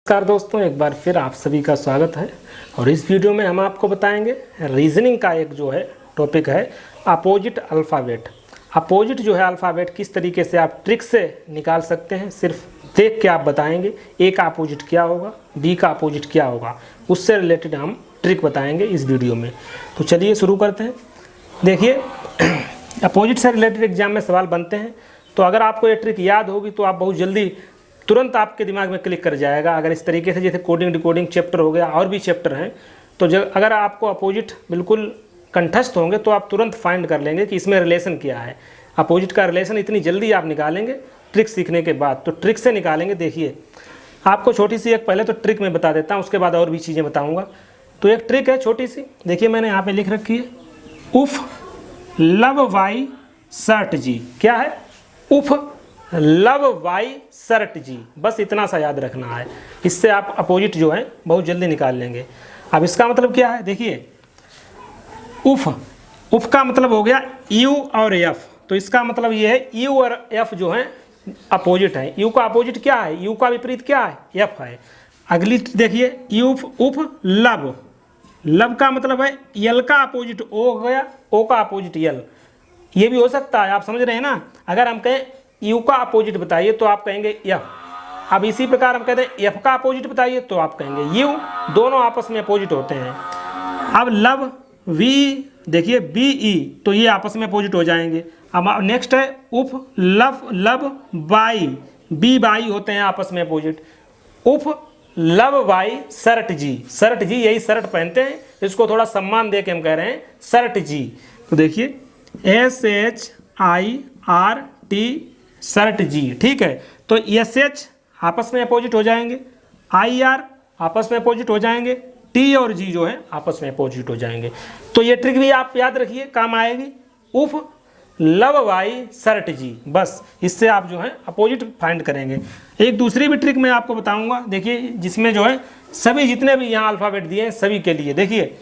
नमस्कार दोस्तों, एक बार फिर आप सभी का स्वागत है। और इस वीडियो में हम आपको बताएंगे रीजनिंग का एक जो है टॉपिक है अपोजिट अल्फ़ाबेट। अपोजिट जो है अल्फ़ाबेट किस तरीके से आप ट्रिक से निकाल सकते हैं, सिर्फ देख के आप बताएंगे ए का अपोजिट क्या होगा, बी का अपोजिट क्या होगा, उससे रिलेटेड हम ट्रिक बताएंगे इस वीडियो में। तो चलिए शुरू करते हैं। देखिए अपोजिट से रिलेटेड एग्जाम में सवाल बनते हैं, तो अगर आपको ये ट्रिक याद होगी तो आप बहुत जल्दी तुरंत आपके दिमाग में क्लिक कर जाएगा। अगर इस तरीके से जैसे कोडिंग डिकोडिंग चैप्टर हो गया और भी चैप्टर हैं, तो जब अगर आपको अपोजिट बिल्कुल कंठस्थ होंगे तो आप तुरंत फाइंड कर लेंगे कि इसमें रिलेशन क्या है। अपोजिट का रिलेशन इतनी जल्दी आप निकालेंगे ट्रिक सीखने के बाद, तो ट्रिक से निकालेंगे। देखिए आपको छोटी सी एक पहले तो ट्रिक मैं बता देता हूँ, उसके बाद और भी चीज़ें बताऊँगा। तो एक ट्रिक है छोटी सी, देखिए मैंने यहाँ पर लिख रखी है, उफ लव वाई सर्ट जी। क्या है? उफ लव वाई सर्ट जी, बस इतना सा याद रखना है। इससे आप अपोजिट जो है बहुत जल्दी निकाल लेंगे। अब इसका मतलब क्या है? देखिए उफ का मतलब हो गया यू और एफ, तो इसका मतलब ये है यू और एफ जो है अपोजिट है। यू का अपोजिट क्या है? यू का विपरीत क्या है? एफ है। अगली देखिए उफ लव, लव का मतलब है यल का अपोजिट ओ हो गया, ओ का अपोजिट यल। ये भी हो सकता है, आप समझ रहे हैं ना। अगर हम कहें यू का अपोजिट बताइए तो आप कहेंगे एफ। अब इसी प्रकार हम कहते हैं एफ का अपोजिट बताइए तो आप कहेंगे यू। दोनों आपस में अपोजिट होते हैं। अब लव वी, देखिए बी ई, तो ये आपस में अपोजिट हो जाएंगे। अब नेक्स्ट है उफ लव बाई, बी बाई होते हैं आपस में अपोजिट। उफ लव बाई सर्ट जी, सर्ट जी यही शर्ट पहनते हैं, इसको थोड़ा सम्मान दे के हम कह रहे हैं सर्ट जी। तो देखिए SHIRT सर्ट जी, ठीक है। तो SH आपस में अपोजिट हो जाएंगे, IR आपस में अपोजिट हो जाएंगे, T और G जो है आपस में अपोजिट हो जाएंगे। तो ये ट्रिक भी आप याद रखिए, काम आएगी। उफ लव वाई सर्ट जी, बस इससे आप जो है अपोजिट फाइंड करेंगे। एक दूसरी भी ट्रिक मैं आपको बताऊंगा, देखिए जिसमें जो है सभी जितने भी यहाँ अल्फ़ाबेट दिए हैं सभी के लिए। देखिए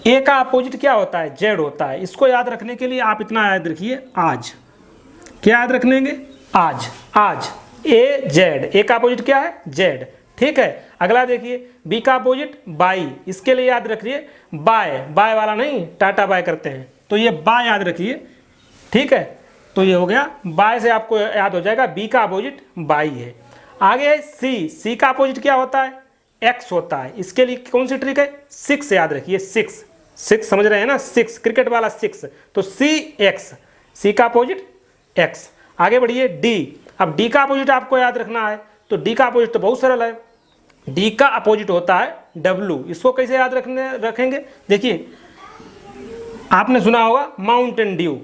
ए का अपोजिट क्या होता है? जेड होता है। इसको याद रखने के लिए आप इतना याद रखिए, आज। क्या याद रखेंगे? आज। आज ए जेड, ए का अपोजिट क्या है? जेड, ठीक है। अगला देखिए बी का अपोजिट बाई, इसके लिए याद रखिए बाय, बाय वाला नहीं, टाटा बाय करते हैं, तो ये बाय याद रखिए, ठीक है। तो ये हो गया बाय से आपको याद हो जाएगा बी का अपोजिट बाई है। आगे है सी, सी का अपोजिट क्या होता है? एक्स होता है। इसके लिए कौन सी ट्रिक है? सिक्स याद रखिए, सिक्स, सिक्स समझ रहे हैं ना, सिक्स क्रिकेट वाला सिक्स। तो सी एक्स, सी का अपोजिट एक्स। आगे बढ़िए डी, अब डी का अपोजिट आपको याद रखना है, तो डी का अपोजिट तो बहुत सरल है, डी का अपोजिट होता है डब्लू। इसको कैसे याद रखेंगे? देखिए आपने सुना होगा माउंटेन ड्यू,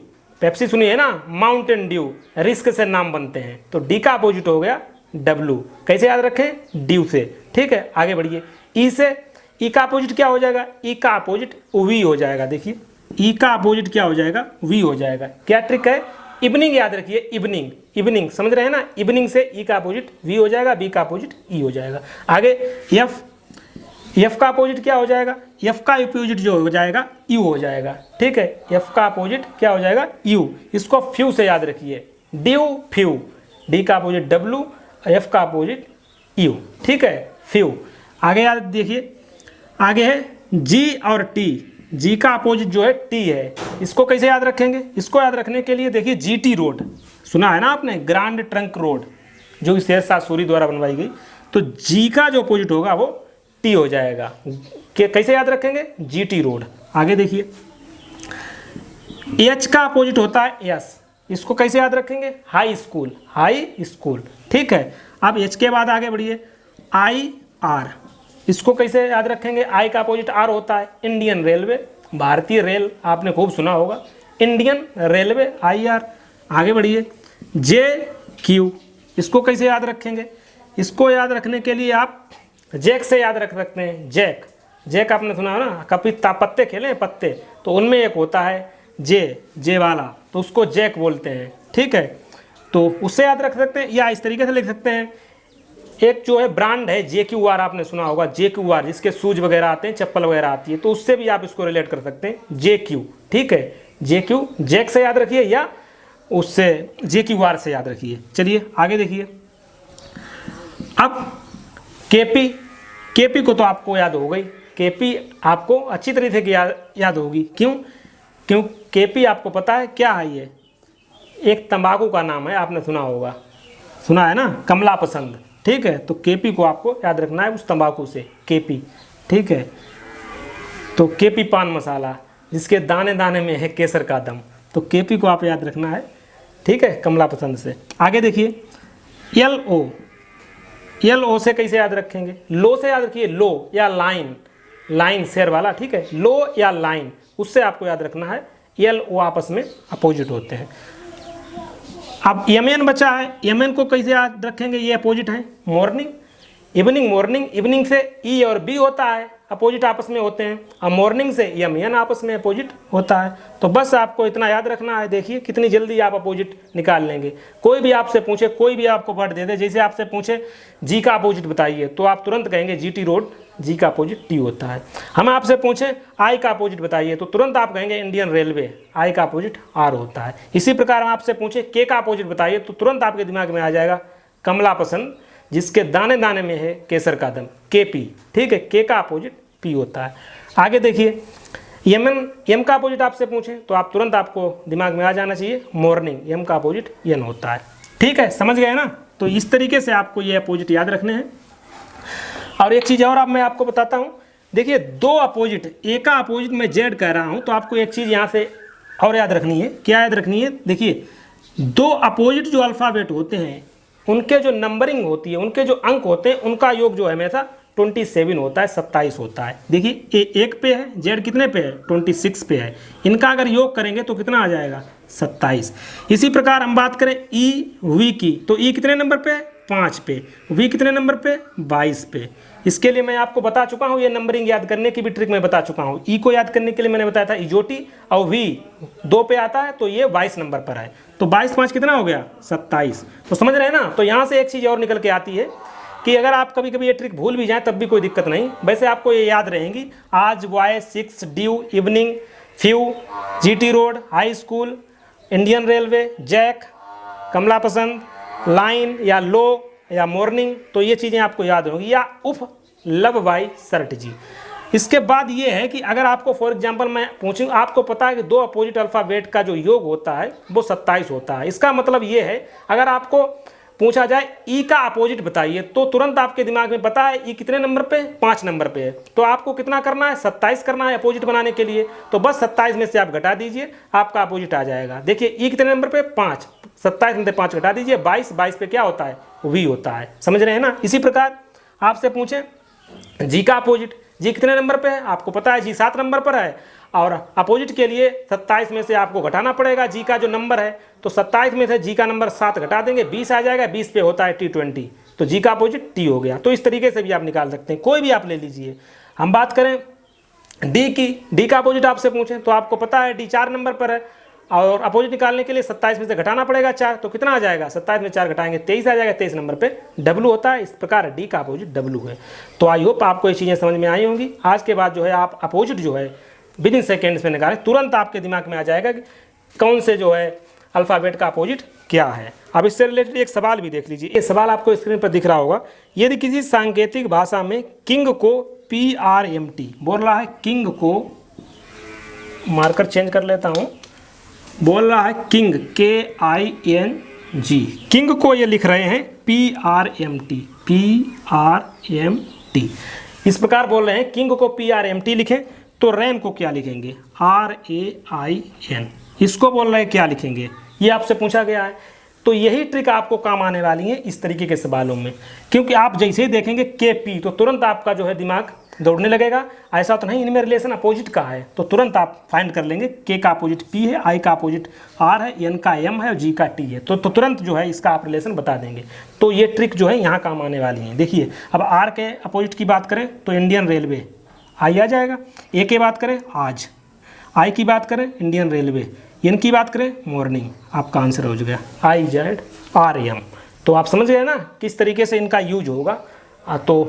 पेप्सी सुनी है ना, माउंटेन ड्यू, रिस्क से नाम बनते हैं। तो डी का अपोजिट हो गया डब्लू। कैसे याद रखें? ड्यू से, ठीक है। आगे बढ़िए ई से, ई का अपोजिट क्या हो जाएगा? ई का अपोजिट वी हो जाएगा। देखिए ई का अपोजिट क्या हो जाएगा? वी हो जाएगा। क्या ट्रिक है? इवनिंग याद रखिए, इवनिंग, इवनिंग समझ रहे हैं ना। इवनिंग से ई का अपोजिट वी हो जाएगा, बी का अपोजिट ई हो जाएगा। आगे एफ, एफ का अपोजिट क्या हो जाएगा? एफ का अपोजिट जो हो जाएगा यू हो जाएगा, ठीक है। एफ का अपोजिट क्या हो जाएगा? यू। इसको फ्यू से याद रखिए, ड्यू फ्यू। डी का अपोजिट डब्लू, एफ का अपोजिट यू, ठीक है, फ्यू। आगे याद देखिए, आगे है जी और टी, जी का अपोजिट जो है टी है। इसको कैसे याद रखेंगे? इसको याद रखने के लिए देखिए GT रोड सुना है ना आपने, ग्रांड ट्रंक रोड, जो शेरशाह सूरी द्वारा बनवाई गई। तो जी का जो अपोजिट होगा वो टी हो जाएगा। कैसे याद रखेंगे? GT road. आगे देखिए एच का अपोजिट होता है एस, इसको कैसे याद रखेंगे? हाई स्कूल, हाई स्कूल, ठीक है। अब एच के बाद आगे बढ़िए IR, इसको कैसे याद रखेंगे? आई का अपोजिट आर होता है, इंडियन रेलवे, भारतीय रेल आपने खूब सुना होगा, इंडियन रेलवे IR। आगे बढ़िए JQ, इसको कैसे याद रखेंगे? इसको याद रखने के लिए आप जैक से याद रख सकते हैं। जैक, जैक आपने सुना है ना, कभी पत्ते खेले हैं पत्ते, तो उनमें एक होता है जे वाला, तो उसको जैक बोलते हैं, ठीक है। तो उससे याद रख सकते हैं, या इस तरीके से लिख सकते हैं। एक जो है ब्रांड है JQR, आपने सुना होगा JQR, जिसके शूज वगैरह आते हैं, चप्पल वगैरह आती है, तो उससे भी आप इसको रिलेट कर सकते हैं JQ, ठीक है। JQ जैक से याद रखिए या उससे JQR से याद रखिए। चलिए आगे देखिए, अब केपी को तो आपको याद हो गई, केपी आपको अच्छी तरीके से याद होगी। क्यों केपी आपको पता है क्या है, ये एक तंबाकू का नाम है, आपने सुना होगा, सुना है ना, कमला पसंद, ठीक है। तो केपी को आपको याद रखना है उस तंबाकू से, केपी, ठीक है। तो केपी पान मसाला जिसके दाने दाने में है केसर का दम, तो केपी को आप याद रखना है, ठीक है, कमला पसंद से। आगे देखिए LO से कैसे याद रखेंगे, लो से याद रखिए, लो या लाइन शेर वाला, ठीक है, लो या लाइन, उससे आपको याद रखना है। LO आपस में अपोजिट होते हैं। अब MN बचा है, MN को कैसे याद रखेंगे, ये अपोजिट है, मॉर्निंग इवनिंग से E और B होता है, अपोजिट आपस में होते हैं। अब मॉर्निंग से MN आपस में अपोजिट होता है। तो बस आपको इतना याद रखना है। देखिए कितनी जल्दी आप अपोजिट निकाल लेंगे। कोई भी आपसे पूछे, कोई भी आपको वर्ड दे दे, जैसे आपसे पूछे G का अपोजिट बताइए, तो आप तुरंत कहेंगे GT रोड, G का अपोजिट T होता है। हम आपसे पूछे I का अपोजिट बताइए, तो तुरंत आप कहेंगे इंडियन रेलवे, I का अपोजिट R होता है। इसी प्रकार हम आपसे पूछे K का अपोजिट बताइए, तो तुरंत आपके दिमाग में आ जाएगा कमला पसंद जिसके दाने दाने में है केसर का दम, KP, ठीक है। K का अपोजिट P होता है। आगे देखिए M का अपोजिट आपसे पूछें तो आप तुरंत आपको दिमाग में आ जाना चाहिए मॉर्निंग, M का अपोजिट N होता है, ठीक है, समझ गए ना। तो इस तरीके से आपको ये अपोजिट याद रखने हैं। और एक चीज़ और मैं आपको बताता हूँ, देखिए दो अपोजिट, A का अपोजिट मैं Z कह रहा हूँ, तो आपको एक चीज़ यहाँ से और याद रखनी है। क्या याद रखनी है, देखिए दो अपोजिट जो अल्फ़ाबेट होते हैं उनके जो नंबरिंग होती है, उनके जो अंक होते हैं, उनका योग जो है हमेशा 27 होता है, 27 होता है। देखिए A 1 पे है, Z कितने पे है, 26 पे है। इनका अगर योग करेंगे तो कितना आ जाएगा, 27। इसी प्रकार हम बात करें E V की, तो E कितने नंबर पे है, 5 पे। V कितने नंबर पे, 22 पे। इसके लिए मैं आपको बता चुका हूँ, ये नंबरिंग याद करने की भी ट्रिक मैं बता चुका हूँ। E को याद करने के लिए मैंने बताया था इजोटी, और V 2 पे आता है, तो ये 22 नंबर पर है। तो 22 5 कितना हो गया, 27। तो समझ रहे हैं ना। तो यहाँ से एक चीज़ और निकल के आती है कि अगर आप कभी कभी ये ट्रिक भूल भी जाएं तब भी कोई दिक्कत नहीं, वैसे आपको ये याद रहेंगी। आज Y6 dew, evening, few, GT road, high school, Indian railway, jack, Kamla Pasand, line या लो या मॉर्निंग, तो ये चीज़ें आपको याद होंगी। या उफ, लव बाई शर्ट जी। इसके बाद ये है कि अगर आपको फॉर एग्जांपल मैं पूछूं, आपको पता है कि दो अपोजिट अल्फ़ाबेट का जो योग होता है वो 27 होता है। इसका मतलब ये है, अगर आपको पूछा जाए ई का अपोजिट बताइए, तो तुरंत आपके दिमाग में पता है ई कितने नंबर पे, 5 नंबर पे है। तो आपको कितना करना है, 27 करना है अपोजिट बनाने के लिए। तो बस 27 में से आप घटा दीजिए, आपका अपोजिट आ जाएगा। देखिए ई कितने नंबर पे, 5, 27 में से 5 घटा दीजिए, 22 पे क्या होता है, वी होता है। समझ रहे हैं ना। इसी प्रकार आपसे पूछे जी का अपोजिट, जी कितने नंबर पे है, आपको पता है जी 7 नंबर पर है, और अपोजिट के लिए 27 में से आपको घटाना पड़ेगा जी का जो नंबर है। तो 27 में से जी का नंबर 7 घटा देंगे, 20 आ जाएगा, 20 पे होता है T20, तो जी का अपोजिट T हो गया। तो इस तरीके से भी आप निकाल सकते हैं, कोई भी आप ले लीजिए। हम बात करें डी की, डी का अपोजिट आपसे पूछें तो आपको पता है डी 4 नंबर पर है, और अपोजिट निकालने के लिए 27 में से घटाना पड़ेगा 4, तो कितना आ जाएगा, 27 में 4 घटाएंगे 23 आ जाएगा, 23 नंबर पे W होता है। इस प्रकार डी का अपोजिट W है। तो आई होप आपको ये चीज़ें समझ में आई होंगी। आज के बाद जो है आप अपोजिट जो है विद इन सेकेंड्स में निकालें, तुरंत आपके दिमाग में आ जाएगा कि कौन से जो है अल्फ़ाबेट का अपोजिट क्या है। अब इससे रिलेटेड एक सवाल भी देख लीजिए। ये सवाल आपको स्क्रीन पर दिख रहा होगा। यदि किसी सांकेतिक भाषा में किंग को PRMT बोल रहा है, किंग को, मार्कर चेंज कर लेता हूँ, बोल रहा है किंग KING, किंग को ये लिख रहे हैं PRMT, इस प्रकार बोल रहे हैं किंग को PRMT लिखें, तो रैन को क्या लिखेंगे, RAIN। इसको बोल रहे हैं क्या लिखेंगे, ये आपसे पूछा गया है। तो यही ट्रिक आपको काम आने वाली है इस तरीके के सवालों में, क्योंकि आप जैसे ही देखेंगे KP तो तुरंत आपका जो है दिमाग दौड़ने लगेगा। ऐसा तो नहीं इनमें रिलेशन अपोजिट का है, तो तुरंत आप फाइंड कर लेंगे K का अपोजिट P है, I का अपोजिट R है, N का M है और G का T है, तो तुरंत जो है इसका आप रिलेशन बता देंगे। तो ये ट्रिक जो है यहाँ काम आने वाली है। देखिए अब R के अपोजिट की बात करें तो इंडियन रेलवे I आ जाएगा, A की बात करें आज, I की बात करें इंडियन रेलवे, N की बात करें मॉर्निंग, आपका आंसर हो गया IZRM। तो आप समझ गए ना किस तरीके से इनका यूज होगा। तो